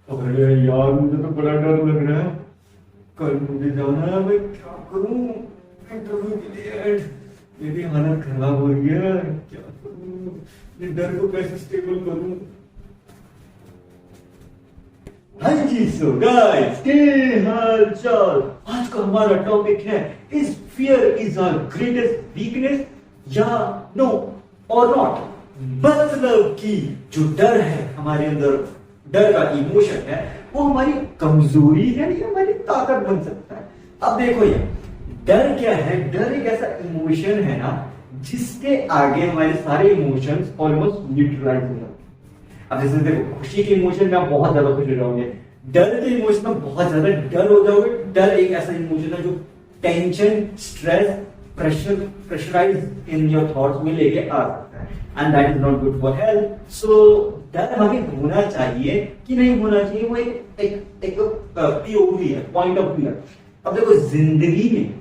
अरे यार मुझे तो बड़ा डर लग रहा है। कल मुझे जाना है, मैं क्या करूं इंटरव्यू के लिए। मेरी हालत खराब हो रही है, क्या करूं, ये डर को कैसे स्टेबल करूं। हाँ जी, सो गाइस के हाल चाल। आज का हमारा टॉपिक है, is fear is our greatest weakness या नो और नॉट। मतलब कि जो डर है हमारे अंदर, डर का इमोशन है, वो हमारी कमजोरी है या हमारी ताकत बन सकता है। अब देखो ये डर क्या है। डर एक ऐसा इमोशन है ना जिसके आगे हमारे सारे इमोशंस ऑलमोस्ट न्यूट्रलाइज हो जाते हैं। अब जैसे देखो, खुशी के इमोशन में आप बहुत ज्यादा खुश हो जाओगे, डर के इमोशन में बहुत ज्यादा डर हो जाओगे। डर एक ऐसा इमोशन है जो tension, stress, pressurise in your thoughts में लेके आ सकता है, and that is not good for health. So डर हमें होना चाहिए कि नहीं होना चाहिए, वो एक पीओवी है, पॉइंट ऑफ व्यू है। अब देखो, जिंदगी में,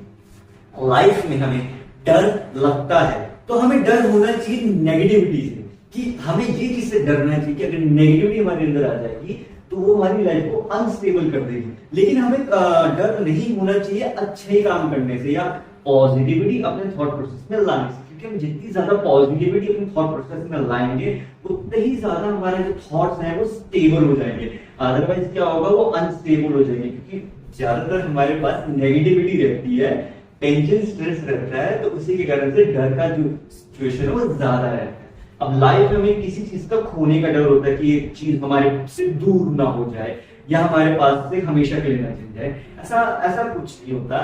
लाइफ में हमें डर लगता है तो हमें डर होना चाहिए नेगेटिविटी से, कि हमें ये चीज से डरना चाहिए कि अगर नेगेटिविटी हमारे अंदर आ जाएगी तो वो हमारी लाइफ को अनस्टेबल कर देगी। लेकिन हमें डर नहीं होना चाहिए अच्छे काम करने से या पॉजिटिविटी अपने थॉट प्रोसेस में लाने से, क्योंकि हम जितनी ज्यादा पॉजिटिविटी अपने थॉट प्रोसेस में लाएंगे उतने ही ज्यादा हमारे जो थॉट्स हैं वो स्टेबल हो जाएंगे। अदरवाइज क्या होगा, वो अनस्टेबल हो जाएंगे, क्योंकि ज्यादातर हमारे पास नेगेटिविटी रहती है, टेंशन, स्ट्रेस रहता है, तो उसी के कारण से डर का जो सिचुएशन है वो ज्यादा रहता है। अब लाइफ में हमें किसी चीज का खोने का डर होता है कि एक चीज हमारे से दूर ना हो जाए या हमारे पास से हमेशा के लिए ना चल जाए। ऐसा ऐसा कुछ नहीं होता।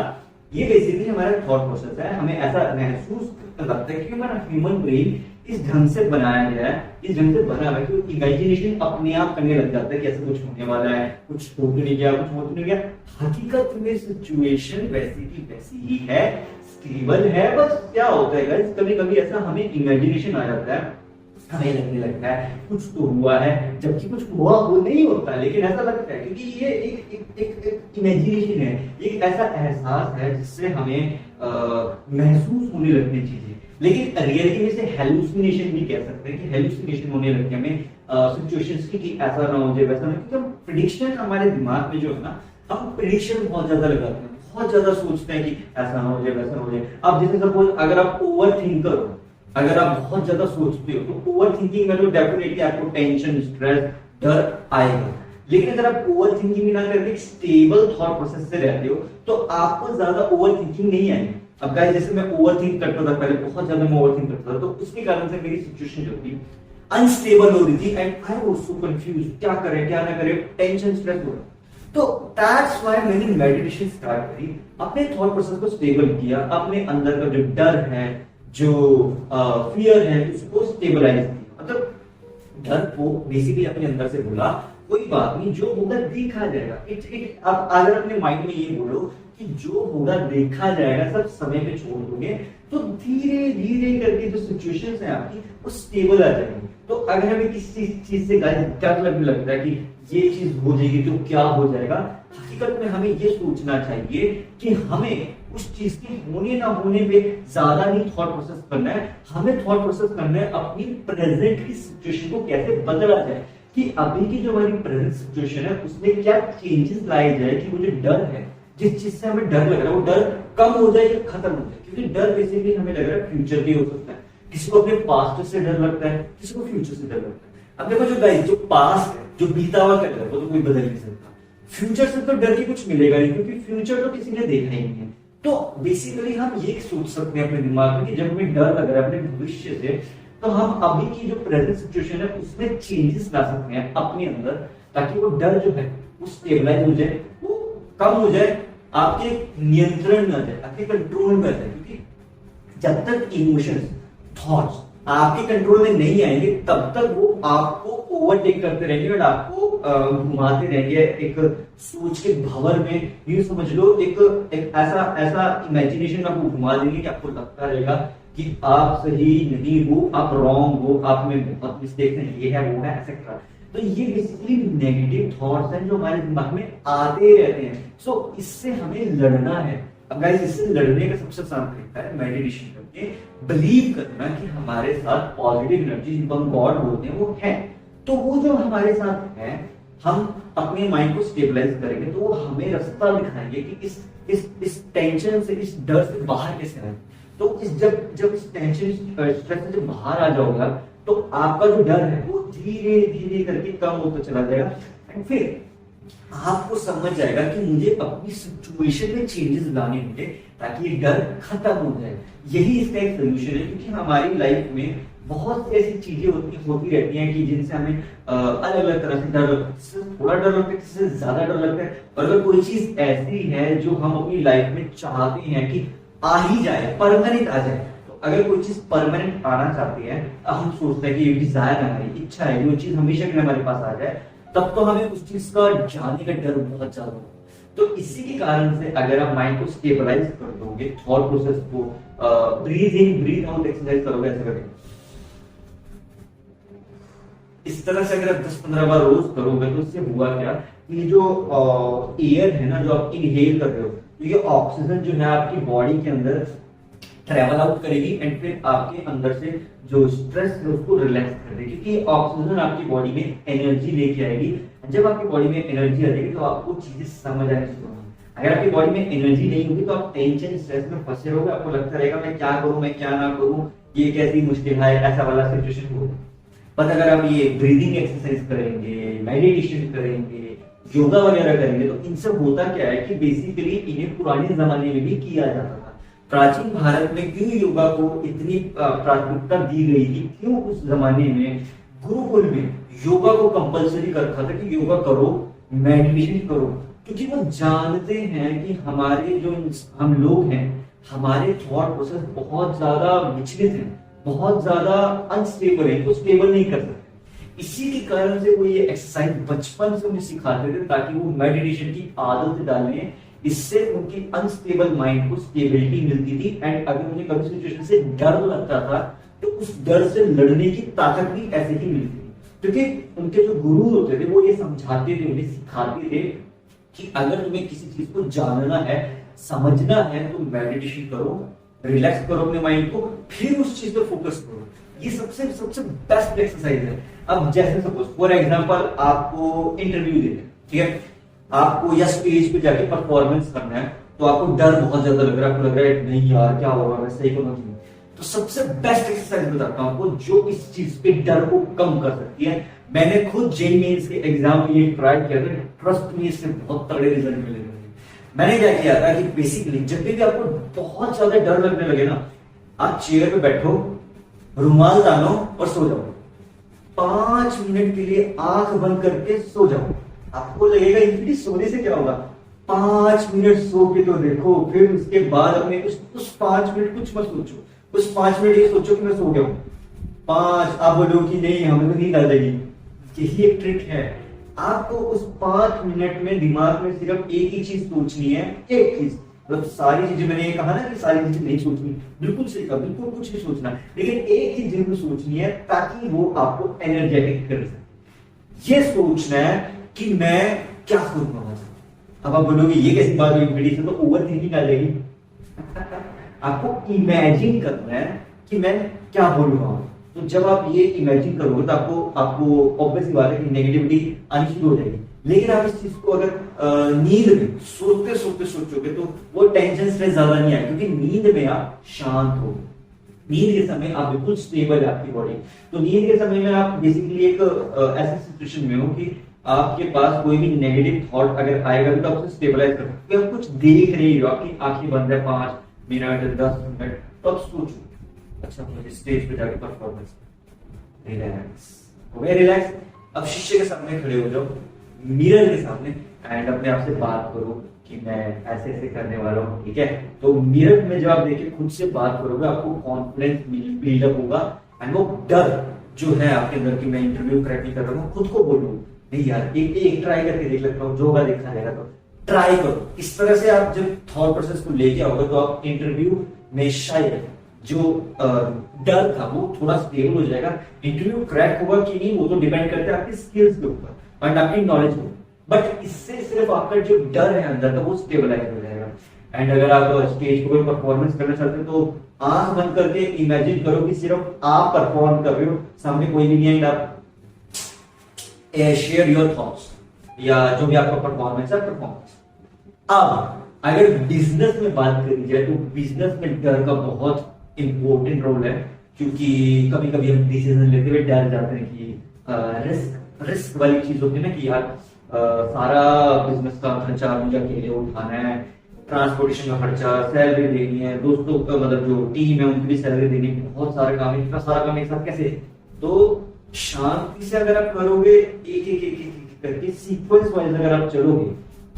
ये बेसिकली हमारा थॉट प्रोसेस है। हमें ऐसा महसूस लगता है कि हमारा ह्यूमन ब्रेन इस ढंग से बनाया गया है, इस ढंग से बना हुआ है कि इमेजिनेशन अपने आप करने लग जाता है कि ऐसा कुछ होने वाला है, कुछ हो तो नहीं गया, कुछ हो तो नहीं गया। हकीकत में सिचुएशन वैसी की वैसी ही है, स्टेबल है। बस क्या होता है गाइस, कभी कभी ऐसा हमें इमेजिनेशन आ जाता है, हमें लगने लगता है कुछ तो हुआ है, जबकि कुछ हुआ वो नहीं होता है, लेकिन ऐसा लगता है क्योंकि ये एक इमेजिनेशन है, एक ऐसा एहसास है जिससे हमें महसूस होने लगती चीजें। लेकिन रियलिटी में से हेलुसिनेशन भी कह सकते हैं कि हेलुसिनेशन होने लगती है हमें सिचुएशंस की, कि ऐसा ना हो जाए, वैसा ना, क्योंकि हम प्रिडिक्शन हमारे दिमाग में जो है ना, हम प्रिडिक्शन बहुत ज्यादा लगाते हैं, बहुत ज्यादा सोचते हैं कि ऐसा ना हो जाए, वैसा ना हो जाए। अब जैसे सपोज अगर आप ओवर थिंकर हो, अगर आप बहुत ज्यादा सोचते हो तो ओवर थिंकिंग में तो डेफिनेटली आपको टेंशन, स्ट्रेस, डर आएगा। लेकिन अगर आप ओवर थिंकिंग भी ना करके स्टेबल थॉट प्रोसेस से रहते हो तो आपको ज्यादा ओवर थिंकिंग नहीं आएगी। अब गाइस, जैसे मैं ओवर थिंक करता था पहले, बहुत ज्यादा मैं ओवर थिंक करता था, तो उसके कारण से मेरी सिचुएशन जो थी अनस्टेबल हो रही थी, and I was so confuse, क्या करें क्या ना करें, टेंशन, स्ट्रेस हो रहा। तो दैट्स व्हाई मैंने मेडिटेशन स्टार्ट करी, अपने थॉट प्रोसेस को स्टेबल किया, अपने अंदर का जो डर है, जो फियर है, उसको स्टेबलाइज किया। मतलब डर को बेसिकली अपने अंदर से बोला, कोई बात नहीं, जो होगा देखा जाएगा। अब अगर अपने माइंड में ये बोलो कि जो होगा देखा जाएगा, सब समय पे छोड़ दोगे, तो धीरे धीरे करके जो सिचुएशंस है आपकी वो स्टेबल आ जाएंगी। तो अगर हमें किसी चीज से डर लगने लगता है कि ये चीज हो जाएगी तो क्या हो जाएगा, हकीकत में हमें ये सोचना चाहिए कि हमें उस चीज के होने ना होने पे ज्यादा नहीं थॉट प्रोसेस करना है, हमें थॉट प्रोसेस करना है अपनी प्रेजेंट की सिचुएशन को कैसे बदला जाए, कि अभी की जो हमारी प्रेजेंट सिचुएशन है उसमें क्या चेंजेस लाए जाए, कि वो जो डर है, जिस चीज से हमें डर लग रहा है, वो डर कम हो जाए या खत्म हो जाए। क्योंकि डर बेसिकली हमें लग रहा है फ्यूचर भी हो सकता है, किसी को अपने पास्ट से डर लगता है, किसी को फ्यूचर से डर लगता है। अब देखो, जो गाइस, जो पास्ट है, जो बीता हुआ का डर, वो तो कोई बदल नहीं सकता। फ्यूचर से तो डर की कुछ मिलेगा नहीं, क्योंकि फ्यूचर तो किसी ने देखा ही नहीं है। तो बेसिकली हम ये सोच सकते हैं अपने दिमाग में कि जब हमें डर लग रहा है अपने भविष्य से, तो हम अभी की जो प्रेजेंट सिचुएशन है उसमें चेंजेस ला सकते हैं अपने अंदर, ताकि वो डर जो है वो स्टेबलाइज हो जाए, वो कम हो जाए, आपके नियंत्रण में आ जाए, आपके कंट्रोल में आ जाए। क्योंकि जब तक इमोशंस, थॉट्स आपके कंट्रोल में नहीं आएंगे, तब तक वो आपको ओवरटेक करते रहेंगे और आपको घुमाते रहेंगे एक सोच के भंवर में। यूं समझ लो, एक ऐसा इमेजिनेशन में आपको घुमा देंगे कि आपको लगता रहेगा कि आप सही नहीं हो, आप रॉन्ग हो, आप में बहुत मिस्टेक्स हैं, ये है वो है, एक्सेट्रा। तो ये बेसिकली नेगेटिव थॉट्स हैं जो हमारे दिमाग में आते रहते हैं। सो इससे हमें लड़ना है। अब गाइस, इससे लड़ने का सबसे आसान तरीका है मेडिटेशन करके बिलीव करना कि हमारे साथ पॉजिटिव एनर्जी, जिनको हम गॉड बोलते हैं, वो है। तो वो जो हमारे साथ है, हम अपने माइंड को स्टेबलाइज करेंगे तो वो हमें रास्ता दिखाएंगे कि इस टेंशन से, इस डर से बाहर कैसे आए। तो जब इस टेंशन स्ट्रेस से जब बाहर आ जाओगे तो आपका जो डर है वो धीरे धीरे करके कम होता चला जाएगा। एंड फिर आपको समझ जाएगा कि मुझे अपनी सिचुएशन में चेंजेस लाने होंगे ताकि ये डर खत्म हो जाए। यही इसका एक सोल्यूशन है, क्योंकि हमारी लाइफ में बहुत ऐसी चीजें होती रहती हैं कि जिनसे हमें अलग अलग तरह से डर लगता है। थोड़ा डर लगता है, किसी से ज्यादा डर लगता है। और अगर कोई चीज ऐसी है जो हम अपनी लाइफ में चाहते हैं कि आ ही जाए, परमानेंट आ जाए, तो अगर कोई चीज परमानेंट आना चाहती है, हम सोचते हैं कि ये डिजायर है, हमारी इच्छा है जो चीज हमेशा के लिए हमारे पास आ जाए, तब तो हमें उस चीज का जाने का डर बहुत ज्यादा होगा। तो इसी के कारण से अगर आप माइंड को स्टेबलाइज कर दोगे, थॉट प्रोसेस को ब्रीथ इन ब्रीथ आउट एक्सरसाइज करोगे, ऐसे करके इस तरह से अगर आप 10-15 बार रोज करोगे तो इससे हुआ क्या, ये जो एयर है ना जो आप इनहेल कर रहे हो, तो ये ऑक्सीजन जो है आपकी बॉडी के अंदर ट्रेवल आउट करेगी एंड फिर आपके अंदर से जो स्ट्रेस है उसको रिलैक्स कर देगी, क्योंकि ऑक्सीजन आपकी बॉडी में एनर्जी लेके आएगी। जब आपकी बॉडी में एनर्जी आ जाएगी तो आपको चीजें समझ आने शुरू होंगी। अगर आपकी बॉडी में एनर्जी नहीं होगी तो आप टेंशन स्ट्रेस में फंसे रहोगे, आपको लगता रहेगा मैं क्या करूं, मैं क्या ना करूं, ये कैसी मुश्किल है, ऐसा वाला सिचुएशन होगा। पर अगर आप ये ब्रीदिंग एक्सरसाइज करेंगे, मेडिटेशन करेंगे, योगा वगैरह करेंगे, तो इनसे होता क्या है कि बेसिकली इन्हें पुराने जमाने में भी किया जाता था। प्राचीन भारत में क्यों योगा को इतनी प्राथमिकता दी गई थी, क्यों उस जमाने में गुरुकुल में योगा को कंपलसरी कर रखा था कि योगा करो, मेडिटेशन करो, क्योंकि वो जानते हैं कि हमारे जो हम लोग हैं, हमारे थॉट प्रोसेस बहुत ज्यादा विचलित हैं, बहुत ज्यादा अनस्टेबल है, तो स्टेबल नहीं कर सकते। इसी के कारण से वो ये एक्सरसाइज बचपन से उन्हें सिखाते थे ताकि वो मेडिटेशन की आदत डालें। इससे उनकी अनस्टेबल माइंड को स्टेबिलिटी मिलती थी एंड अगर उन्हें कभी सिचुएशन से डर लगता था तो उस डर से लड़ने की ताकत भी ऐसे ही मिलती थी, क्योंकि उनके जो गुरु होते थे वो ये समझाते थे, उन्हें सिखाते थे कि अगर तुम्हें किसी चीज को जानना है, समझना है, तो मेडिटेशन करो, रिलैक्स करो अपने माइंड को, फिर उस चीज पर फोकस करो। ये सबसे बेस्ट एक्सरसाइज है। अब जैसे सपोज फॉर एग्जांपल आपको इंटरव्यू देना है, ठीक है, आपको या स्टेज पे जाके परफॉर्मेंस करना है, तो आपको डर बहुत ज्यादा लग रहा है, आपको लग रहा है नहीं यार क्या होगा, मैं सही करूंगा कि नहीं। तो सबसे बेस्ट एक्सरसाइज बताता हूं आपको जो इस चीज पे डर को कम कर सकती है। मैंने खुद जेईई मेंस के एग्जाम में ये ट्राई किया था, ट्रस्ट में इससे बहुत तगड़े रिजल्ट मिले। मैंने क्या किया था कि बेसिकली जब भी आपको बहुत ज्यादा डर लगने लगे ना, आप चेयर पे बैठो, रुमाल डालो और सो जाओ। 5 मिनट के लिए आंख बंद करके सो जाओ। आपको लगेगा इनकी सोने से क्या होगा, 5 मिनट सो के तो देखो, फिर उसके बाद अपने उस 5 मिनट कुछ मत सोचो, उस 5 मिनट ये सोचो कि मैं सो गया हूं। 5 आप बोलो कि नहीं हमें तो नींद आ जाएगी। यही एक ट्रिक है, आपको उस 5 मिनट में दिमाग में सिर्फ एक ही चीज सोचनी है, एक चीज। मतलब सारी चीजें मैंने ये कहा ना कि सारी चीजें नहीं सोचनी, बिल्कुल सही कहा, बिल्कुल कुछ नहीं सोचना, लेकिन एक ही जरूर सोचनी है ताकि वो आपको एनर्जेटिक कर सके। ये सोचना है कि मैं क्या करूंगा। अब आप बोलोगे ये कैसी बात हुई, मेडिटेशन तो ओवर थिंकिंग आ जाएगी। आपको इमेजिन करना है कि मैं क्या बोलूंगा। तो जब आप ये इमेजिन करोगे तो आपको ऑब्वियसली बात है कि नेगेटिविटी आनी शुरू हो जाएगी। लेकिन आप इस चीज को अगर नींद में सोते सोते सोचोगे तो वो टेंशन स्ट्रेस ज्यादा नहीं आएगा, क्योंकि नींद में आप शांत हो। नींद के समय आप बिल्कुल स्टेबल है आपकी बॉडी। तो नींद के समय में आप बेसिकली एक ऐसी सिचुएशन में हो कि आपके पास कोई भी नेगेटिव थॉट अगर आएगा तो आप उसे स्टेबलाइज कर सकते हो। आप कुछ देख रहे हो, आपकी आंखें बंद है 5 मिनट 10 मिनट, तो आप सोचो अच्छा मुझे स्टेज पे जाके परफॉर्मेंस, रिलैक्स हो गया, रिलैक्स। अब शीशे के सामने खड़े हो जाओ, मिरर के सामने, एंड अपने आप से बात करो कि मैं ऐसे ऐसे करने वाला हूँ, ठीक है। तो मिरर में जब आप देखिए खुद से बात करोगे आपको कॉन्फिडेंस बिल्डअप होगा एंड वो डर जो है आपके अंदर की मैं इंटरव्यू क्रैक नहीं कर रहा हूँ, खुद को बोलो नहीं यार एक ट्राई करके देख लेता हूँ, जो होगा देखा जाएगा, तो ट्राई करो। इस तरह से आप जब थॉट प्रोसेस को लेके आओगे तो आप इंटरव्यू में शायद जो डर था वो थोड़ा स्टेबल हो जाएगा। इंटरव्यू क्रैक होगा कि नहीं वो तो डिपेंड करता है आपकी स्किल्स के ऊपर एंड आपकी नॉलेज को, बट इससे सिर्फ आपका जो डर है अंदर का वो स्टेबलाइज हो जाएगा। एंड अगर आप स्टेज पर कोई परफॉर्मेंस करना चाहते हो तो आंख बंद करके इमेजिन करो कि सिर्फ आप परफॉर्म कर रहे हो, सामने कोई भी नहीं है, एंड आप शेयर योर थॉट्स, या जो भी आपका परफॉर्मेंस है परफॉर्मेंस। अब अगर बिजनेस में बात करी जाए तो बिजनेस में डर का बहुत इंपॉर्टेंट रोल है, क्योंकि कभी कभी हम डिसीजन लेते हुए डर जाते हैं कि रिस्क रिस्क वाली चीज होती है ना कि यार सारा बिजनेस का खर्चा मुझे अकेले उठाना है, ट्रांसपोर्टेशन का खर्चा, सैलरी देनी है, दोस्तों का मतलब जो टीम है उनकी भी सैलरी देनी है, बहुत सारा काम है, इतना सारा काम एक साथ कैसे। तो शांति से अगर आप करोगे एक करके सीक्वेंस वाइज अगर आप चलोगे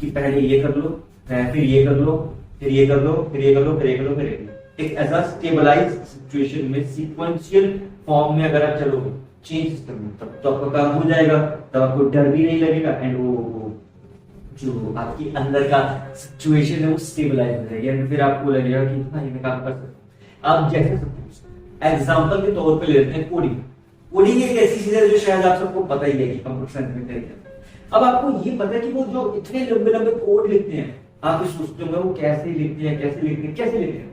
कि पहले ये कर लो, फिर ये कर लो, फिर ये कर लो, फिर ये कर लो, फिर ये कर लो, फिर ये कर लो, एक ऐसा स्टेबलाइज सिचुएशन में सीक्वेंशियल फॉर्म में अगर आप चलोगे चेंज करना, तब तो आपका काम हो जाएगा, तब आपको डर भी नहीं लगेगा एंड वो जो आपकी अंदर का सिचुएशन है वो स्टेबलाइज हो जाएगी एंड फिर आपको लगेगा कि हाँ ये मैं काम कर सकता हूँ। आप जैसे सपोज एग्जांपल के तौर पे लेते हैं कोडिंग। कोडिंग एक ऐसी चीज है जो शायद आप सबको पता ही है कि कंप्यूटर साइंस में करेंगे। अब आपको ये पता है कि वो जो इतने लंबे लंबे कोड लिखते हैं, आप ये सोचते होंगे वो कैसे लिखते हैं, कैसे लिखते हैं, कैसे लिखते हैं।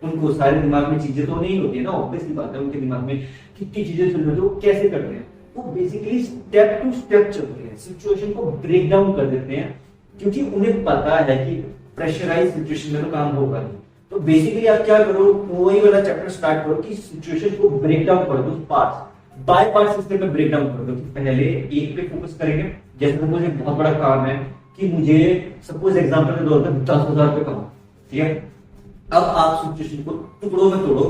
उनको सारे दिमाग में चीजें तो नहीं होती है ना, ऑब्वियसली बात है, उनके दिमाग में कितनी चीजें चल रही है, वो कैसे करते हैं, वो बेसिकली स्टेप टू स्टेप चलते हैं, सिचुएशन को ब्रेक डाउन कर देते हैं, क्योंकि उन्हें पता है कि प्रेशराइज सिचुएशन में तो काम होगा नहीं। तो बेसिकली आप क्या करो, वही वाला चैप्टर स्टार्ट करो कि सिचुएशन को ब्रेक डाउन कर दो, पार्ट्स बाय पार्ट सिस्टम में ब्रेक डाउन कर दो। पहले एक पे फोकस करेंगे, जैसे सपोज एक बहुत बड़ा काम है कि मुझे सपोज एग्जांपल के तौर पर 10,000 रुपए कमाओ, ठीक है। अब आप सिचुएशन को टुकड़ों में तोड़ो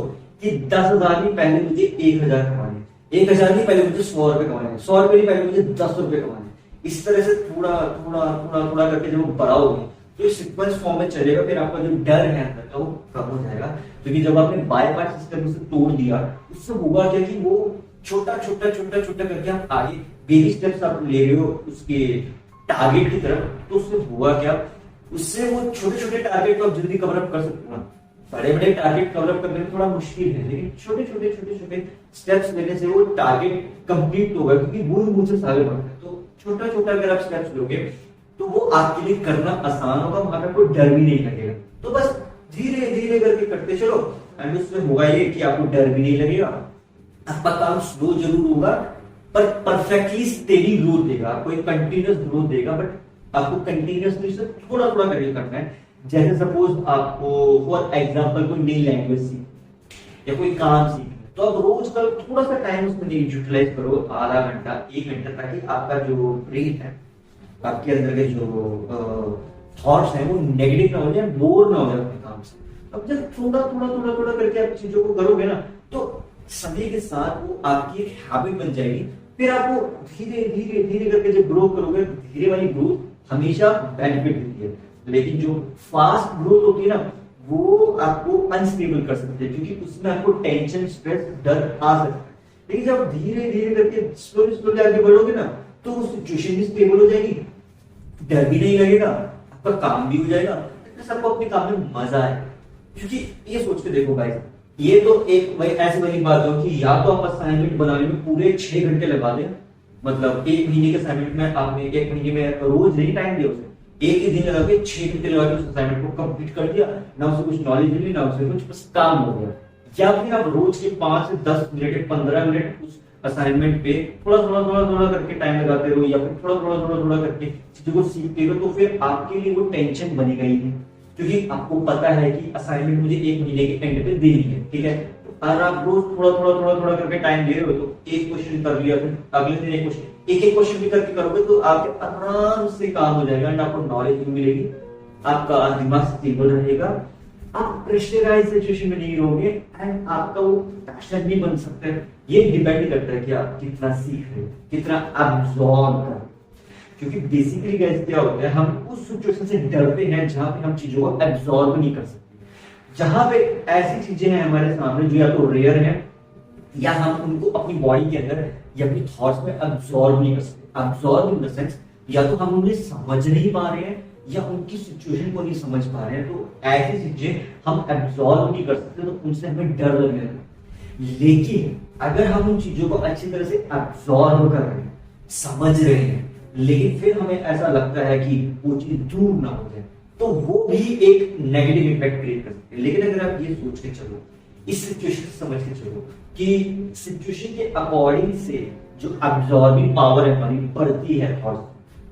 कि 10,000 नहीं पहले मुझे 1,000 कमाने, 1,000 नहीं पहले मुझे 100 रुपए कमाने, 100 रुपए नहीं पहले मुझे 10 रुपए कमाने। इस तरह से थोड़ा थोड़ा थोड़ा थोड़ा करके जब बढ़ाओगे तो इस सीक्वेंस फॉर्म में चलेगा, फिर आपका जो डर है अंदर का वो कम हो जाएगा, क्योंकि जब आपने बाय पार्ट सिस्टम से तोड़ दिया उससे होगा क्या कि वो छोटा छोटा छोटा छोटा करके आप आगे बेबी स्टेप्स आप ले रहे हो उसके टारगेट की तरफ, तो उससे हुआ क्या, उससे वो छोटे छोटे टारगेट को आप जल्दी कवर अप कर सकते हो। बड़े बड़े टारगेट कवर अप करने में थोड़ा मुश्किल है, लेकिन छोटे छोटे छोटे छोटे स्टेप्स लेने से वो टारगेट कंप्लीट होगा, क्योंकि बूंद बूंद से सागर बढ़ता है। तो छोटा छोटा अगर आप स्टेप्स लोगे तो वो आपके लिए करना आसान होगा, वहां पे कोई डर भी नहीं लगेगा। तो बस धीरे धीरे करके करते चलो एंड उसमें होगा ये कि आपको डर भी नहीं लगेगा, आपका काम स्लो जरूर होगा पर परफेक्टली स्टेडी ग्रोथ देगा, आपको एक कंटिन्यूअस ग्रोथ देगा, बट आपको कंटिन्यूअसली से थोड़ा थोड़ा करके करना है। जैसे सपोज आपको फॉर एग्जांपल कोई नई लैंग्वेज सीखनी या कोई काम सीखना, तो आप रोज का थोड़ा सा टाइम उसमें यूटिलाइज करो, आधा घंटा 1 घंटा, ताकि आपका जो ब्रेन है, आपके अंदर के जो थॉट्स हैं वो नेगेटिव ना हो जाए, बोर ना हो जाए अपने काम से। अब जब थोड़ा थोड़ा थोड़ा थोड़ा करके आप चीजों को करोगे ना, तो समय के साथ वो आपकी एक हैबिट बन जाएगी। फिर आपको धीरे धीरे धीरे करके जब ग्रो करोगे, धीरे वाली ग्रोथ हमेशा बेनिफिट देती है, लेकिन जो फास्ट ग्रोथ होती है ना वो आपको अनस्टेबल कर सकते हैं, क्योंकि उसमें आपको टेंशन, स्ट्रेस, डर आ सकता है। लेकिन जब धीरे धीरे करके स्लोली स्लोली आगे बढ़ोगे ना, तो वो सिचुएशन भी स्टेबल हो जाएगी, डर भी नहीं लगेगा, आपका काम भी हो जाएगा, सबको अपने काम में मजा है। क्योंकि ये सोच के देखो भाई, ये तो एक भाई ऐसी वाली बात हो कि या तो आप असाइनमेंट बनाने में पूरे 6 घंटे लगा दें, मतलब 1 महीने के असाइनमेंट में आपने 1 महीने में रोज नहीं टाइम दिया उसे, एक ही दिन लगा के 6 घंटे लगा के उस असाइनमेंट को कंप्लीट कर दिया, ना उसे कुछ नॉलेज मिली ना उसे कुछ, बस काम हो गया। या फिर आप रोज के 5 से 10 मिनट 15 मिनट उस असाइनमेंट पे थोड़ा थोड़ा थोड़ा थोड़ा करके टाइम लगाते रहो, या फिर थोड़ा थोड़ा थोड़ा थोड़ा करके चीजों को सीखते रहो, तो फिर आपके लिए वो टेंशन बनी गई है, क्योंकि आपको पता है कि असाइनमेंट मुझे 1 महीने के एंड पे देनी है, ठीक है। तो अगर आप रोज थोड़ा थोड़ा थोड़ा थोड़ा करके टाइम दे रहे हो, तो एक क्वेश्चन कर लिया, फिर अगले दिन एक क्वेश्चन, एक एक क्वेश्चन भी करके करोगे तो आपके आराम से काम हो जाएगा एंड आपको नॉलेज भी मिलेगी, आपका दिमाग स्टेबल रहेगा, आप प्रेशराइज सिचुएशन में नहीं रहोगे एंड आपका वो पैशन भी बन सकता है। ये डिपेंड करता है कि आप कितना सीख रहे हो, कितना अब्सॉर्ब कर रहे हो, क्योंकि बेसिकली गाइस क्या होता है, हम उस सिचुएशन से डरते हैं जहां पे हम चीजों को अब्सॉर्ब नहीं कर सकते, जहां पे ऐसी चीजें हैं हमारे सामने जो या तो रेयर है या हम उनको अपनी बॉडी के अंदर या अपनी थॉट्स में अब्सॉर्ब नहीं कर सकते। अब्सॉर्ब इन द सेंस या तो हम उन्हें समझ नहीं पा रहे हैं या उनकी सिचुएशन को नहीं समझ पा रहे हैं, तो ऐसी चीजें हम अब्सॉर्ब नहीं कर सकते, तो उनसे हमें डर लगने लगता है। लेकिन अगर हम उन चीजों को अच्छी तरह से अब्सॉर्ब कर रहे हैं, समझ रहे हैं, लेकिन फिर हमें ऐसा लगता है कि वो चीज दूर ना हो जाए, तो वो भी एक नेगेटिव इफेक्ट क्रिएट कर सकते हैं। लेकिन अगर आप ये सोच के चलो, इस सिचुएशन से समझ के चलो कि सिचुएशन के अकॉर्डिंग से जो अब्सॉर्बिंग पावर है हमारी बढ़ती है,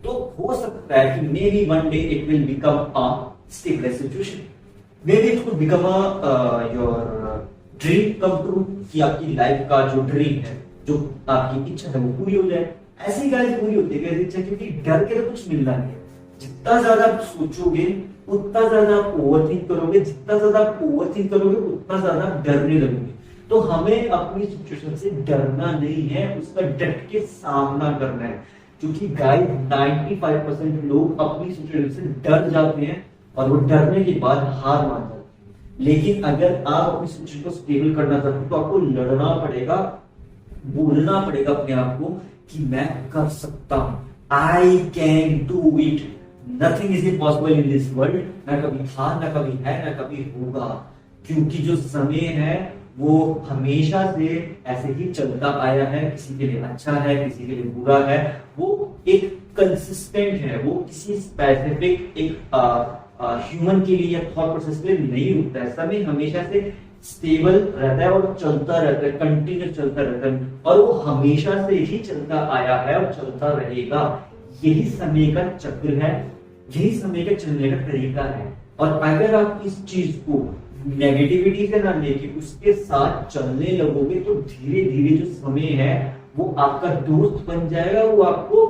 तो हो सकता है कि may be one day it will become a stable situation, may be it could become your dream come true, कि आपकी लाइफ का जो ड्रीम है, जो आपकी इच्छा है वो पूरी हो जाए। ऐसी गाइस पूरी होती है इच्छा, क्योंकि डर के तो कुछ मिलना नहीं है। जितना ज्यादा आप सोचोगे उतना ज्यादा आप ओवरथिंक करोगे, जितना ज्यादा आप ओवरथिंक करोगे उतना ज्यादा आप डरने लगोगे। तो हमें अपनी सिचुएशन से डरना नहीं है, उसका डट के सामना करना है। क्योंकि गाइस 95% लोग अपनी सिचुएशन से डर जाते हैं और वो डरने के बाद हार मान जाते हैं। लेकिन अगर आप अपनी सिचुएशन को स्टेबल करना चाहते हो तो आपको लड़ना पड़ेगा, बोलना पड़ेगा अपने आप को कि मैं कर सकता हूं, I can do it, nothing is impossible in this world. ना कभी था, ना कभी है, ना कभी होगा। क्योंकि जो समय है वो हमेशा से ऐसे ही चलता आया है, किसी के लिए अच्छा है, किसी के लिए बुरा है, वो एक कंसिस्टेंट है, वो किसी स्पेसिफिक एक ह्यूमन के लिए या थॉट प्रोसेस के लिए नहीं रुकता है। समय हमेशा से स्टेबल रहता है और चलता रहता है, कंटिन्यूस चलता रहता है, और वो हमेशा से ही चलता आया है और चलता रहेगा। यही समय का चक्र है, यही समय का चलने का तरीका है। और अगर आप इस चीज को नेगेटिविटी से ना लेके उसके साथ चलने लगोगे तो धीरे धीरे जो समय है वो आपका दोस्त बन जाएगा। वो आपको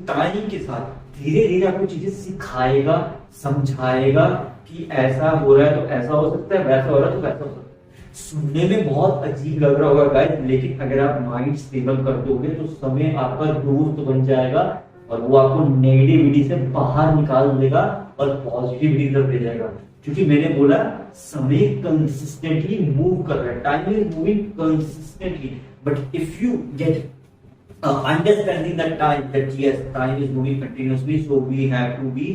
टाइम के साथ धीरे धीरे आपको चीजें सिखाएगा, समझाएगा कि ऐसा हो रहा है तो ऐसा हो सकता है, वैसा हो रहा है तो वैसा हो सकता है। सुनने में बहुत अजीब लग रहा होगा गाइस, लेकिन अगर आप माइंड स्टेबल कर दोगे तो समय आपका दोस्त बन जाएगा और वो आपको नेगेटिविटी से बाहर निकाल देगा और पॉजिटिविटी की तरफ ले जाएगा। क्योंकि मैंने बोला समय कंसिस्टेंटली मूव कर रहा है, time is moving consistently, but if you get understanding that time, that yes, time is moving continuously, so we have to be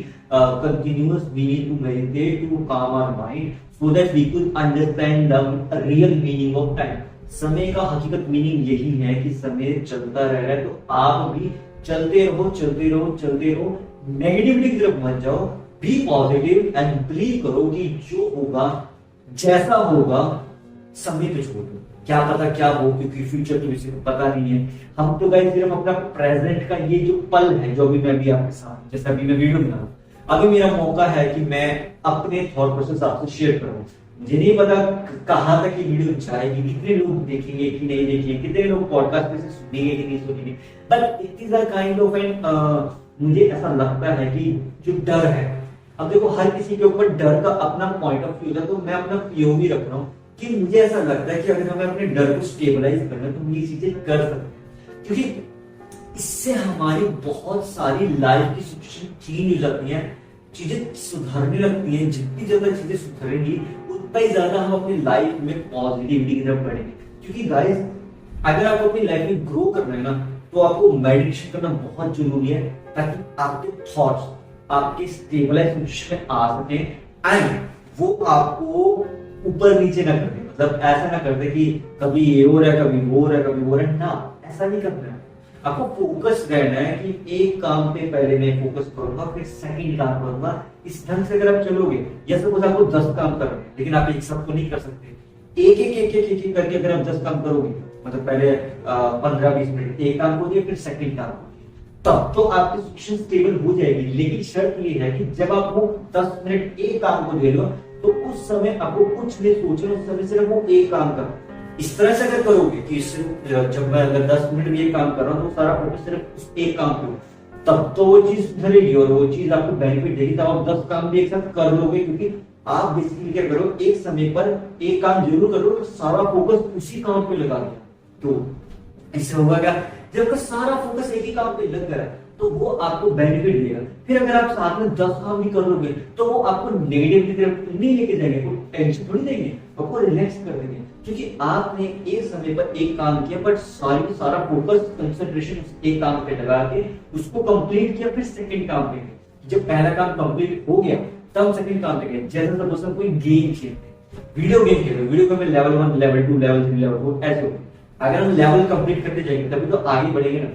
continuous, we need to meditate to calm our mind so that we could understand the real meaning of time. समय का हकीकत meaning यही है कि समय चलता रह रहा है, तो आप भी चलते रहो, चलते रहो, चलते रहो, नेगेटिविटी की तरफ मत जाओ, बी पॉजिटिव एंड बिलीव करो कि जो होगा, जैसा होगा, समय पे छोड़ दो, क्या पता क्या हो, क्योंकि फ्यूचर तो किसी को पता नहीं है। हम तो गाइस सिर्फ अपना प्रेजेंट का ये जो पल है, जो अभी मैं भी आपके साथ, जैसे अभी मैं वीडियो बना रहा हूं, अभी मेरा मौका है कि मैं अपने थॉट प्रोसेस आपसे शेयर करूं। मुझे नहीं पता कहां तक ये वीडियो जाएगी, कितने लोग देखेंगे कि नहीं देखेंगे, कितने लोग पॉडकास्ट पे से सुनेंगे कि नहीं सुनेंगे, but it is a kind of an मुझे ऐसा लगता है कि जो डर है, अब देखो हर किसी के ऊपर डर का अपना पॉइंट ऑफ व्यू है, तो मैं अपना पीओवी रख रहा हूँ कि मुझे ऐसा लगता है कि अगर हमें अपने डर को स्टेबलाइज करना है तो हम ये चीजें कर सकते हैं, क्योंकि इससे हमारी बहुत सारी लाइफ की सिचुएशन चेंज हो जाती है, चीजें सुधरने लगती हैं। जितनी ज्यादा चीजें सुधरेंगी उतना ही ज्यादा हम अपनी लाइफ में पॉजिटिविटी की तरफ बढ़ेंगे। क्योंकि गाइस अगर आपको अपनी लाइफ में ग्रो करना है ना, तो आपको मेडिटेशन करना बहुत जरूरी है, ताकि आपके थॉट्स आपके स्टेबलाइज सिचुएशन में आ सके एंड वो आपको ऊपर नीचे ना कर दे। मतलब ऐसा ना कर दे कि कभी ये हो रहा है, कभी वो हो रहा है, कभी वो हो रहा है, ना, ऐसा नहीं करना है। आपको फोकस रहना है कि एक काम पे पहले मैं फोकस करूंगा, फिर सेकंड काम करूंगा। इस ढंग से अगर आप चलोगे, या सपोज आपको 10 काम करने, लेकिन आप एक सबको नहीं कर सकते, एक एक करके अगर आप 10 काम करोगे, मतलब पहले 15-20 मिनट एक काम को दिए, फिर सेकंड काम को दिए, तब तो आपकी सिचुएशन स्टेबल हो जाएगी। लेकिन शर्त ये है कि जब आप वो 10 मिनट एक काम को दे लो, तो उस समय आपको कुछ नहीं सोचना, उस समय सिर्फ वो एक काम करो। इस तरह से अगर करोगे कि सिर्फ जब मैं अगर 10 मिनट में ये काम कर रहा हूँ तो सारा फोकस सिर्फ उस एक काम पे हो, तब तो वो चीज सुधरेगी और वो चीज आपको बेनिफिट देगी। तब आप 10 काम भी एक साथ कर लोगे, क्योंकि आप बेसिकली क्या करो, एक समय पर एक काम जरूर करो, तो सारा फोकस उसी काम पे लगा दिया। तो इससे होगा क्या, जब आपका सारा फोकस एक ही काम पे लग गया तो वो आपको बेनिफिट देगा। फिर अगर आप साथ में 10 काम भी कर लोगे तो वो आपको नेगेटिव की तरफ नहीं लेके जाएंगे, कोई टेंशन थोड़ी देंगे, आपको रिलैक्स कर देंगे, क्योंकि आपने एक समय पर एक काम किया, बट सारा फोकस कंसंट्रेशन एक काम पे लगा के उसको कंप्लीट किया, फिर सेकंड काम पे गए। जब पहला काम कंप्लीट हो गया तब सेकंड काम पे गए। जैसे सपोज हम कोई गेम खेलते, वीडियो गेम खेल रहे, वीडियो गेम में लेवल 1, लेवल 2, लेवल 3, लेवल 4 ऐसे होते। अगर हम लेवल कंप्लीट करते जाएंगे तभी तो आगे बढ़ेंगे ना।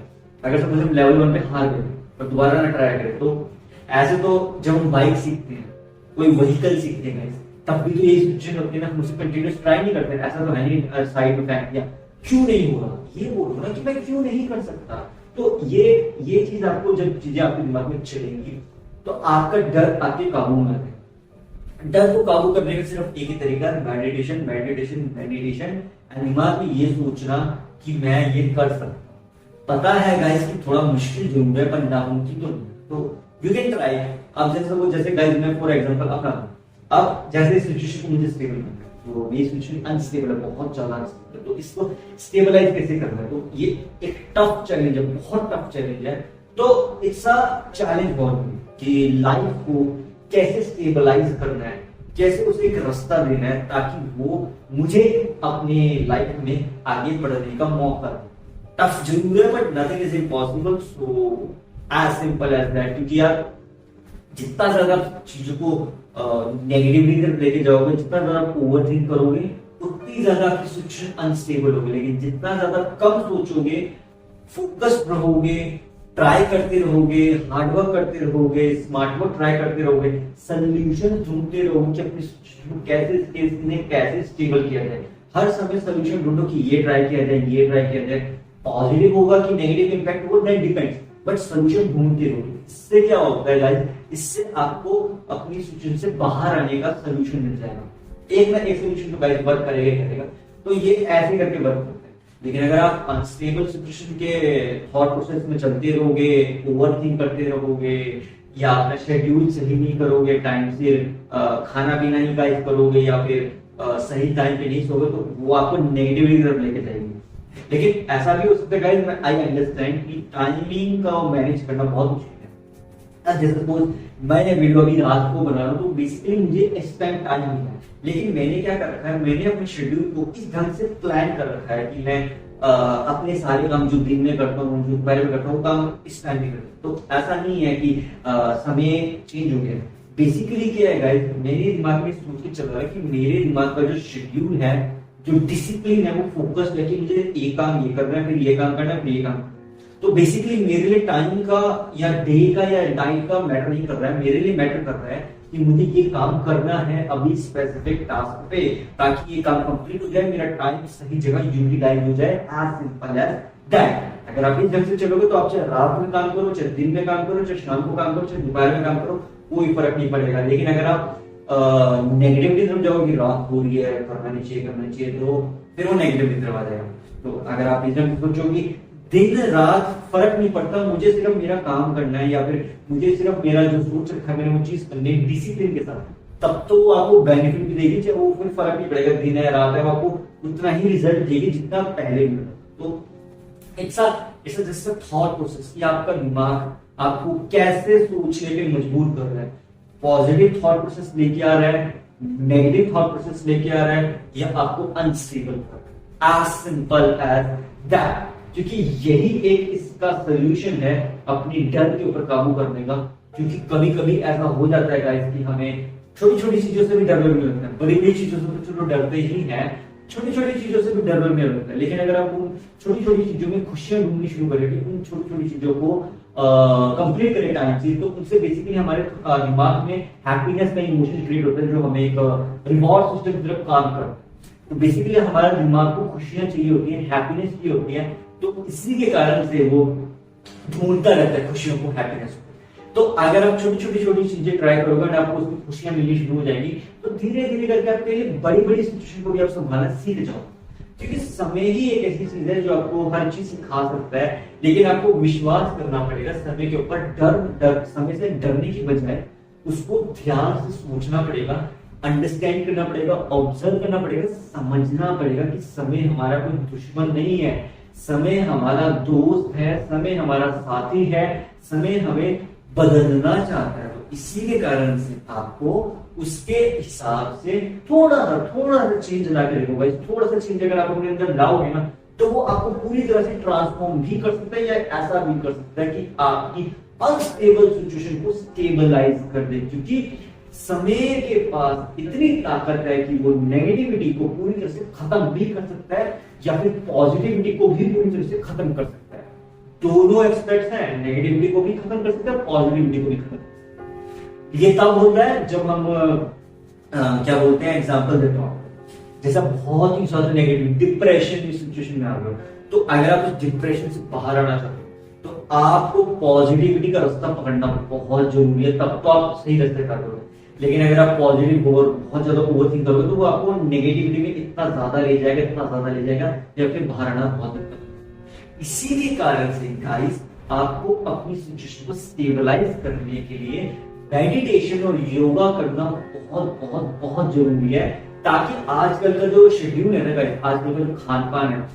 अगर सपोज हम लेवल 1 पे हार गए और दोबारा ना ट्राई करें, तो ऐसे तो जब हम बाइक सीखते हैं, कोई व्हीकल सीखते हैं, तब भी तो यही सिचुएशन होती है ना, हम उसे कंटीन्यूअस ट्राई नहीं करते। ऐसा तो है नहीं साइड में फेंक दिया, क्यों नहीं हुआ, ये बोलो ना कि मैं क्यों नहीं कर सकता। तो ये चीज आपको, जब चीजें आपके दिमाग में चलेंगी तो आपका डर आपके काबू में आ जाएगा। डर को काबू करने का सिर्फ एक ही तरीका है, मेडिटेशन मेडिटेशन मेडिटेशन। दिमाग में ये सोचना कि मैं ये कर सकता हूँ। पता है गाइस कि थोड़ा मुश्किल जरूर है पर नामुमकिन तो यू कैन ट्राई। अब जैसे गाइस मैं फॉर एग्जांपल अपना, अब जैसे सिचुएशन को मुझे स्टेबल करना है, तो मेरी सिचुएशन अनस्टेबल है, बहुत ज्यादा अनस्टेबल है, तो इसको स्टेबलाइज कैसे करना है, तो ये एक टफ चैलेंज है, बहुत टफ चैलेंज है। तो इट्स अ चैलेंज बहुत कि लाइफ को कैसे स्टेबलाइज करना है, कैसे उसे एक रास्ता देना है ताकि वो मुझे अपने लाइफ में आगे बढ़ने का मौका दे। टफ जरूर है but nothing is impossible, so as simple as that. क्योंकि यार जितना ज्यादा चीजों को नेगेटिवली लेके जाओगे, जितना ज्यादा ओवर थिंक करोगे, उतनी ज्यादा आपकी सिचुएशन अनस्टेबल होगी। लेकिन जितना ज्यादा कम सोचोगे, फोकस्ड रहोगे, ट्राई करते रहोगे, हार्डवर्क करते रहोगे, स्मार्ट वर्क ट्राई करते रहोगे, सोल्यूशन ढूंढते रहोगे कि अपनी सिचुएशन को कैसे स्टेबल किया जाए। हर समय सोल्यूशन ढूंढो कि ये ट्राई किया जाए, ये ट्राई किया जाए। पॉजिटिव होगा कि नेगेटिव इंपैक्ट होगा दैट डिपेंड्स, बट सोल्यूशन ढूंढते रहोगे। इससे क्या होता है गाइस, इससे आपको अपनी सिचुएशन से बाहर आने का सोल्यूशन मिल जाएगा। एक ना एक सोल्यूशन तो गाइस वर्क करेगा। तो ये ऐसे करके वर्क करता है। लेकिन अगर आप अनस्टेबल सिचुएशन के थॉट प्रोसेस में चलते रहोगे, ओवरथिंक करते रहोगे, या अपना शेड्यूल सही नहीं करोगे, टाइम से खाना पीना नहीं गाइस करोगे, या फिर सही टाइम पे नहीं सोगे, तो वो आपको नेगेटिवली तरफ लेके जाएगी। लेकिन ऐसा भी हो सकता है गाइस, आई अंडरस्टैंड कि टाइमिंग का मैनेज करना बहुत मुश्किल है। जैसे सपोज मैंने वीडियो अभी रात को बना रहा हूँ, तो बेसिकली मुझे इस टाइम टाइम नहीं है, लेकिन मैंने क्या कर रखा है, मैंने अपने शेड्यूल को इस ढंग से प्लान कर रखा है कि मैं अपने सारे काम जो दिन में करता हूँ, जो दोपहर में करता हूँ, काम इस टाइम में करता हूँ। तो ऐसा नहीं है कि समय चेंज हो गया। बेसिकली क्या है गाइस, मेरे दिमाग में सोच के चल रहा है कि मेरे दिमाग का जो शेड्यूल है, जो डिसिप्लिन है, वो फोकस्ड है कि मुझे ये काम ये करना है, फिर ये काम करना है, फिर ये काम। तो बेसिकली मेरे लिए टाइम का या डे का या नाइट का मैटर नहीं कर रहा है, मेरे लिए मैटर कर रहा है कि मुझे ये काम करना है अभी स्पेसिफिक टास्क पे, ताकि ये काम कंप्लीट हो जाए, मेरा टाइम सही जगह यूटिलाइज हो जाए। As simple as that. अगर आप इस ढंग से चलोगे तो आप चाहे रात में काम करो, चाहे दिन में काम करो, चाहे शाम को काम करो, चाहे दोपहर में काम करो, कोई फर्क नहीं पड़ेगा। लेकिन अगर आप नेगेटिवली तरफ जाओगे, रात हो रही है, करना नहीं चाहिए, तो फिर वो नेगेटिवली तरफ आ जाएगा। तो अगर आप इस ढंग से सोचोगे, दिन रात फर्क नहीं पड़ता, मुझे सिर्फ मेरा काम करना है, या फिर मुझे सिर्फ मेरा जो सोच रखा है मैंने वो चीज करनी है डिसिप्लिन के साथ, तब तो वो आपको बेनिफिट भी देगी। चाहे वो फिर फर्क नहीं पड़ेगा दिन है रात है, वो आपको उतना ही रिजल्ट देगी जितना पहले मिला। तो it's just a thought process कि आपका दिमाग आपको कैसे सोचने पे मजबूर कर रहा है। पॉजिटिव थॉट प्रोसेस लेके आ रहा है, नेगेटिव थॉट प्रोसेस लेके आ रहा है, या आपको अनस्टेबल कर रहा है। As simple as that. क्योंकि यही एक इसका सोल्यूशन है अपनी डर के ऊपर काबू करने का। क्योंकि कभी कभी ऐसा हो जाता है गाइस कि हमें छोटी छोटी चीजों से भी डर लगने लगता है। बड़ी बड़ी चीजों से तो चलो डरते ही हैं, छोटी छोटी चीजों से भी डर लगने लगता है। लेकिन अगर आप उन छोटी छोटी चीजों में खुशियां ढूंढनी शुरू करेंगे, उन छोटी छोटी चीजों को कंप्लीट करें टाइम से, तो उनसे बेसिकली हमारे दिमाग में हैप्पीनेस का इमोशन क्रिएट होता है, जो हमें एक रिवॉर्ड सिस्टम की तरफ काम करता है। तो बेसिकली हमारे दिमाग को खुशियां चाहिए होती है, हैप्पीनेस चाहिए होती है, तो इसी के कारण से वो ढूंढता रहता है खुशियों को, हैप्पीनेस को। तो अगर आप छोटी छोटी चीजें ट्राई करोगे और आपको उसकी खुशियां मिलनी शुरू हो जाएंगी, तो धीरे धीरे करके आपके लिए बड़ी बड़ी सिचुएशन को भी आप संभालना सीख जाओ। क्योंकि समय ही एक ऐसी चीज है जो आपको हर चीज सिखा सकता है, लेकिन आपको विश्वास करना पड़ेगा समय के ऊपर। समय से डरने की बजाय उसको ध्यान से सोचना पड़ेगा, अंडरस्टैंड करना पड़ेगा, ऑब्जर्व करना पड़ेगा, समझना पड़ेगा कि समय हमारा कोई दुश्मन नहीं है, समय हमारा दोस्त है, समय हमारा साथी है, समय हमें बदलना चाहता है। तो इसी के कारण से आपको उसके हिसाब से थोड़ा सा चेंज ला के देखो। थोड़ा सा चेंज अगर आप अपने अंदर लाओगे ना, तो वो आपको पूरी तरह से ट्रांसफॉर्म भी कर सकता है, या ऐसा भी कर सकता है कि आपकी अनस्टेबल सिचुएशन को स्टेबलाइज कर दे। क्योंकि समय के पास इतनी ताकत है कि वो नेगेटिविटी को पूरी तरह से खत्म भी कर सकता है, या फिर पॉजिटिविटी को भी पूरी तरह से खत्म कर सकता है। दोनों एक्सपर्ट्स हैं, नेगेटिविटी को भी खत्म कर सकता है, पॉजिटिविटी को भी खत्म कर सकता है। ये तब होता है जब हम क्या बोलते हैं, एग्जांपल देता हूं, जैसा बहुत ही ज्यादा नेगेटिव डिप्रेशन की सिचुएशन में आ गए, तो अगर आप उस डिप्रेशन से बाहर आना चाहते हो, तो आपको पॉजिटिविटी का रास्ता पकड़ना बहुत जरूरी है, तब तो आप सही रास्ते कर दोगे। लेकिन अगर आप पॉजिटिव और बहुत ज्यादा ओवरथिंक करोगे तो वो आपको नेगेटिविटी में इतना ज्यादा ले जाएगा, इतना ज्यादा ले जाएगा, या फिर बाहर आना बहुत दिक्कत होगी। इसी के कारण से गाइस आपको अपनी सिचुएशन को स्टेबलाइज करने के लिए मेडिटेशन और योगा करना बहुत बहुत बहुत जरूरी है, ताकि आजकल का जो शेड्यूल है ना गाइस, आजकल का जो खान पान है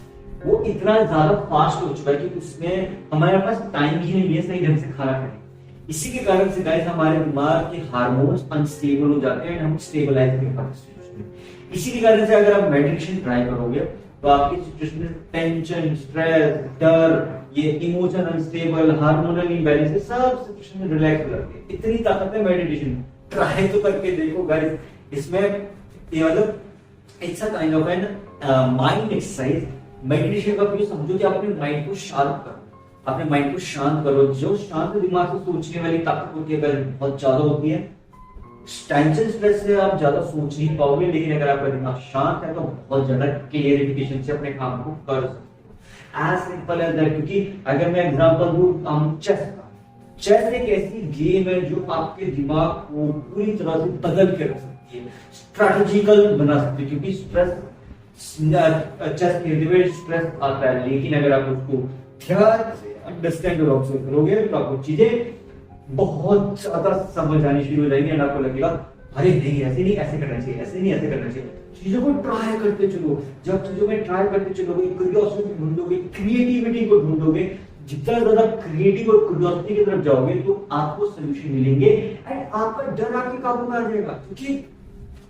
वो इतना ज्यादा फास्ट हो चुका है कि उसमें हमारे पास टाइम ही नहीं है सही ढंग से खाना खाने। इसी के कारण से गाइस हमारे दिमाग के हार्मोन्स अनस्टेबल हो जाते हैं, हम स्टेबलाइज नहीं कर पाते। इसी के कारण से अगर आप मेडिटेशन ट्राई करोगे तो आपकी सिचुएशन में टेंशन, स्ट्रेस, डर, ये इमोशन अनस्टेबल, हार्मोनल इम्बैलेंस, सब सिचुएशन में रिलैक्स हो जाती है। इतनी ताकत है मेडिटेशन, ट्राई तो करके देखो गाइस। इसमें ये मतलब it's a kind of an mind exercise. Meditation का भी समझो कि अपने माइंड को शांत करो, अपने माइंड को शांत करो। जो शांत दिमाग से सोचने वाली ताकत होती है अगर बहुत ज्यादा होती है, टेंशन स्ट्रेस से आप ज्यादा सोच नहीं पाओगे, लेकिन अगर आपका दिमाग शांत है तो बहुत ज्यादा क्लियरिफिकेशन से अपने काम को कर सकते हो। As simple as that. क्योंकि अगर मैं एग्जांपल दूं चेस का, चेस एक ऐसी गेम है जो आपके दिमाग को पूरी तरह से बदल के रख सकती है, स्ट्रेटेजिकल बना सकती है। क्योंकि स्ट्रेस चेस खेलते हुए स्ट्रेस आता है, लेकिन अगर आप उसको ध्यान से अंडरस्टैंड और ऑब्जर्व करोगे तो आपको चीजें बहुत ज्यादा समझ आनी शुरू हो जाएंगी। आपको लगेगा अरे नहीं ऐसे नहीं, ऐसे करना चाहिए, ऐसे नहीं ऐसे करना चाहिए। चीजों को ट्राई करते चलो। जब चीजों में ट्राई करते चलोगे, क्यूरियोसिटी ढूंढोगे, क्रिएटिविटी को ढूंढोगे, जितना ज्यादा क्रिएटिव और क्यूरियोसिटी की तरफ जाओगे तो आपको सोल्यूशन मिलेंगे एंड आपका डर आपके काबू में आ जाएगा। क्योंकि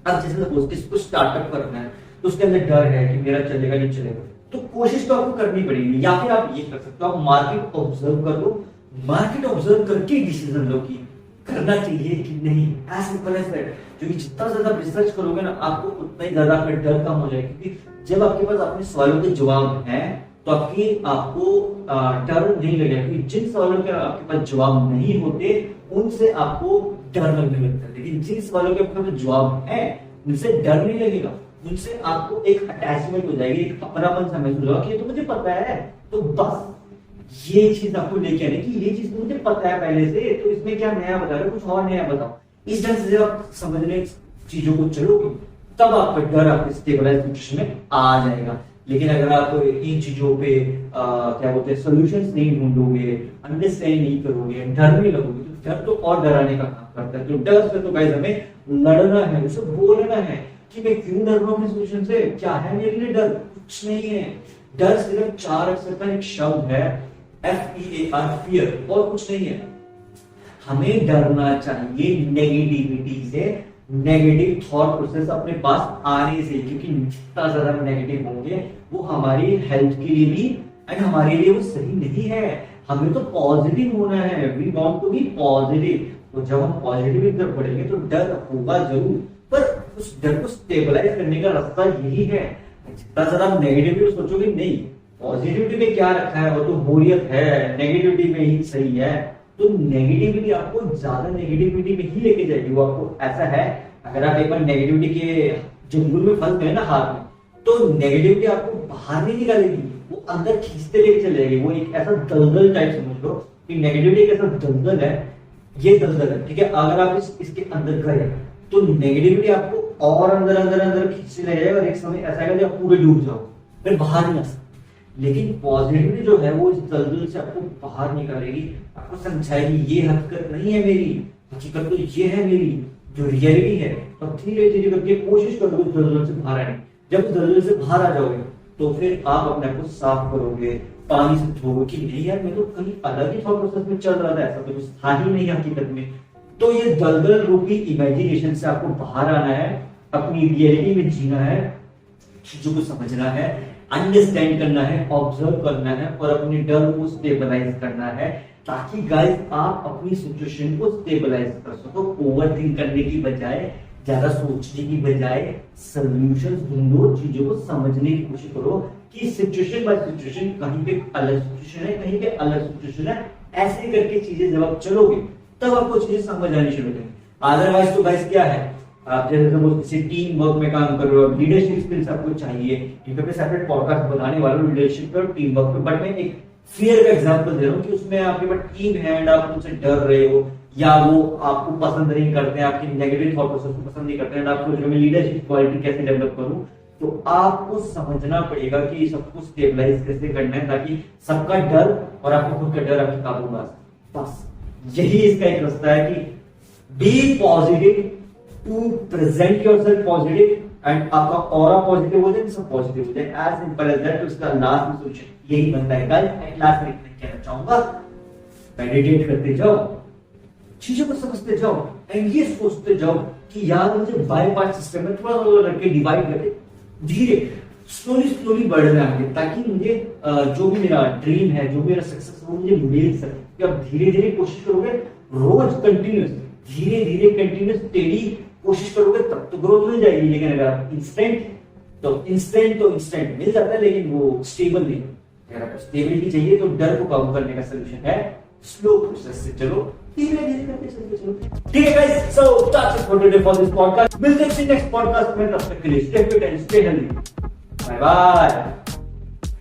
अब जैसे सपोज किसी को स्टार्टअप करना है तो उसके अंदर डर है कि मेरा चलेगा नहीं चलेगा, तो कोशिश तो आपको करनी पड़ेगी। या फिर आप ये कर सकते हो, आप मार्केट ऑब्जर्व कर लो, मार्केट ऑब्जर्व करके डिसीजन लो कि करना चाहिए कि नहीं। As simple as that. क्योंकि जितना ज्यादा रिसर्च करोगे ना आपको उतना ही ज्यादा आपका डर कम हो जाएगा। क्योंकि जब आपके पास अपने सवालों के जवाब हैं तो आपको डर नहीं लगेगा। क्योंकि जिन सवालों के आपके पास जवाब नहीं होते उनसे आपको डर लगने लगता है, लेकिन जिन सवालों के आपके पास जवाब है उनसे डर नहीं लगेगा, उनसे आपको एक अटैचमेंट हो जाएगी, एक अपनापन सा महसूस होगा कि ये तो मुझे पता है। तो बस ये चीज आपको लेके आने की, ये चीज तो मुझे पता है पहले से, तो इसमें क्या नया बता रहे हो, कुछ और नया बताओ। इस ढंग से जब आप समझने चीजों को चलोगे तब आपका डर आपके स्टेबलाइज सिचुएशन में आ जाएगा। लेकिन अगर आप इन चीजों पे क्या बोलते हैं सोल्यूशंस नहीं ढूंढोगे, अंडरस्टैंड नहीं करोगे, डरने लगोगे, तो डर तो और डराने का काम करता है। तो डर से तो गाइस हमें लड़ना है, उसे बोलना है कि मैं क्यों डर रहा हूँ अपनी सिचुएशन से, क्या है मेरे लिए डर। कुछ नहीं है, डर सिर्फ 4 अक्षर का एक शब्द है, FEAR, फियर, और कुछ नहीं है। हमें डरना चाहिए नेगेटिविटी से, नेगेटिव थॉट प्रोसेस अपने पास आने से। क्योंकि जितना ज्यादा नेगेटिव होंगे वो हमारी हेल्थ के लिए भी एंड हमारे लिए वो सही नहीं है। हमें तो पॉजिटिव होना है, we want to be positive. तो जब हम पॉजिटिव की तरफ बढ़ेंगे तो डर होगा जरूर, पर उस डर को स्टेबलाइज करने का रास्ता यही है। जितना ज्यादा नेगेटिविटी सोचोगे, नहीं पॉजिटिविटी में क्या रखा है, वो तो बोरियत है, नेगेटिविटी में ही सही है, तो नेगेटिविटी आपको ज्यादा नेगेटिविटी में ही लेके जाएगी। वो आपको ऐसा है, अगर आप एक बार नेगेटिविटी के जंगल में फंस गए ना हाथ में, तो नेगेटिविटी आपको बाहर नहीं निकालेगी, वो अंदर खींचते लेके चले जाएगी। वो एक ऐसा दलदल टाइप समझ लो कि नेगेटिविटी एक ऐसा दलदल है, ये दलदल है, ठीक है। अगर आप इसके अंदर गए तो नेगेटिविटी आपको और अंदर अंदर अंदर खींचने लगेगा और एक समय ऐसा आएगा जब पूरे डूब जाओ, फिर बाहर नहीं आ सकते। लेकिन पॉजिटिविटी जो है वो इस दलदल से आपको बाहर निकालेगी, आपको समझाएगी ये हकीकत नहीं है मेरी, हकीकत तो ये है मेरी, जो रियलिटी है। तो धीरे धीरे करके कोशिश करोगे उस दलदल से बाहर आने। जब उस दलदल से बाहर आ जाओगे तो फिर आप अपने आप को साफ करोगे, पानी से धोगे कि नहीं यार मैं तो कहीं अलग ही थॉट प्रोसेस में चल रहा था, ऐसा तो कुछ था ही नहीं हकीकत में। तो ये दलदल रूपी इमेजिनेशन से आपको बाहर आना है, अपनी रियलिटी में जीना है, चीजों को समझना है, अंडरस्टैंड करना है, ऑब्जर्व करना है और अपने डर को स्टेबलाइज करना है, ताकि गाइस आप अपनी सिचुएशन को स्टेबलाइज कर सको। ओवरथिंक करने की बजाय, ज्यादा सोचने की बजाय सॉल्यूशंस ढूंढो, चीजों को समझने की कोशिश करो कि सिचुएशन बाय सिचुएशन, कहीं पे अलग सिचुएशन है, कहीं पे अलग सिचुएशन है। ऐसे करके चीजें जब आप चलोगे तब आपको चीजें समझ आनी शुरू होगी। अदरवाइज तो गाइस क्या है, आप जैसे सपोज किसी टीम वर्क में काम कर रहे हो, लीडरशिप स्किल्स आपको चाहिए। इनके पे सेपरेट पॉडकास्ट बताने वाला हूं लीडरशिप पे और टीम वर्क पे, बट मैं एक फियर का एग्जांपल दे रहा हूँ कि उसमें आपके पास टीम है एंड आप उनसे डर रहे हो या वो आपको पसंद नहीं करते हैं, आपकी नेगेटिव थॉट प्रोसेस को पसंद नहीं करते हैं, आप सोच रहे हो मैं लीडरशिप क्वालिटी कैसे डेवलप करूं, तो आपको समझना पड़ेगा कि सबको स्टेबलाइज कैसे करना है ताकि सबका डर और आपको खुद का डर आपके काबू में आ सके। बस यही इसका एक रास्ता है कि be positive, to present yourself positive and आपका ऑरा पॉजिटिव हो जाए, सब पॉजिटिव हो जाए, एज सिंपल एज दैट। उसका लास्ट सोल्यूशन यही बनता है गाइस। एट लास्ट में इतना कहना चाहूंगा, मेडिटेट करते जाओ, चीजों को समझते जाओ एंड ये सोचते जाओ कि यार मुझे बाय पार्ट सिस्टम में थोड़ा थोड़ा करके डिवाइड करके धीरे स्लोली बढ़ना है ताकि मुझे जो भी मेरा ड्रीम है, जो भी मेरा सक्सेस है वो मुझे मिल सके। कि आप धीरे धीरे कोशिश करोगे, रोज कंटिन्यूस धीरे धीरे कंटिन्यूस स्टेडी कोशिश करोगे तब तो ग्रोथ मिल जाएगी। लेकिन अगर आप इंस्टेंट मिल जाता है लेकिन वो स्टेबल नहीं। अगर आपको स्टेबिलिटी चाहिए तो डर को कम करने का सोल्यूशन है स्लो प्रोसेस से चलो, धीरे धीरे करके चलते चलो। ठीक है guys, so that's it for today for this podcast. मिलते हैं नेक्स्ट पॉडकास्ट में, तब तक के लिए stay fit and stay healthy. Bye bye.